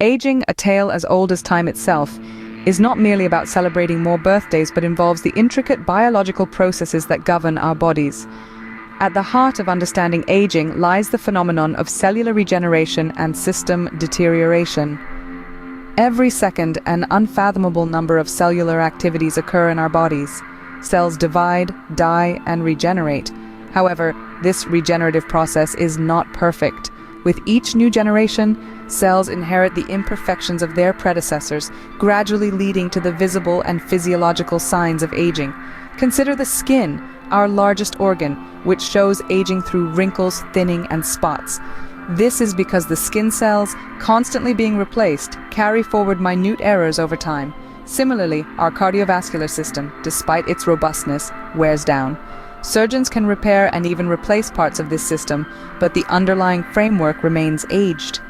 Aging, a tale as old as time itself, is not merely about celebrating more birthdays but involves the intricate biological processes that govern our bodies. At the heart of understanding aging lies the phenomenon of cellular regeneration and system deterioration. Every second, an unfathomable number of cellular activities occur in our bodies. Cells divide, die, and regenerate. However, this regenerative process is not perfect. With each new generation, cells inherit the imperfections of their predecessors, gradually leading to the visible and physiological signs of aging. Consider the skin, our largest organ, which shows aging through wrinkles, thinning, and spots. This is because the skin cells, constantly being replaced, carry forward minute errors over time. Similarly, our cardiovascular system, despite its robustness, wears down. Surgeons can repair and even replace parts of this system, but the underlying framework remains aged.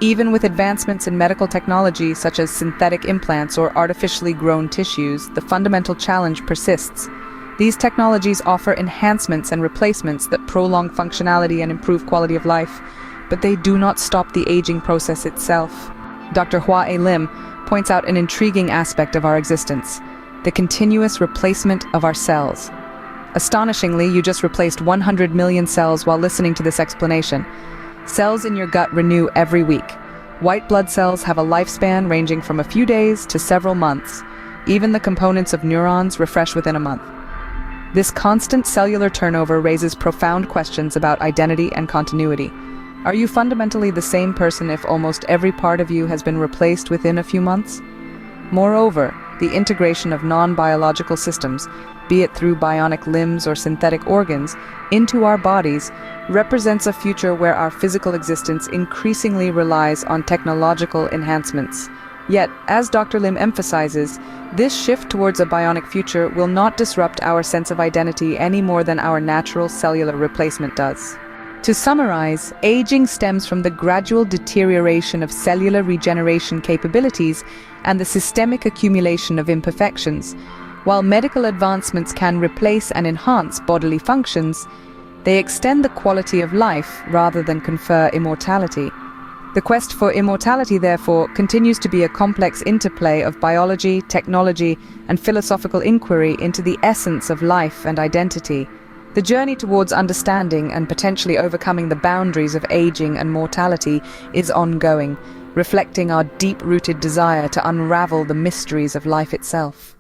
Even with advancements in medical technology such as synthetic implants or artificially grown tissues, the fundamental challenge persists. These technologies offer enhancements and replacements that prolong functionality and improve quality of life, but they do not stop the aging process itself. Dr. Hwa A points out an intriguing aspect of our existence: the continuous replacement of our cells. Astonishingly, you just replaced 100 million cells while listening to this explanation. Cells in your gut renew every week. White blood cells have a lifespan ranging from a few days to several months. Even the components of neurons refresh within a month. This constant cellular turnover raises profound questions about identity and continuity. Are you fundamentally the same person if almost every part of you has been replaced within a few months? Moreover, the integration of non-biological systems, be it through bionic limbs or synthetic organs, into our bodies represents a future where our physical existence increasingly relies on technological enhancements. Yet, as Dr. Lim emphasizes, this shift towards a bionic future will not disrupt our sense of identity any more than our natural cellular replacement does. To summarize, aging stems from the gradual deterioration of cellular regeneration capabilities and the systemic accumulation of imperfections. While medical advancements can replace and enhance bodily functions, they extend the quality of life rather than confer immortality. The quest for immortality, therefore, continues to be a complex interplay of biology, technology, and philosophical inquiry into the essence of life and identity. The journey towards understanding and potentially overcoming the boundaries of aging and mortality is ongoing, reflecting our deep-rooted desire to unravel the mysteries of life itself.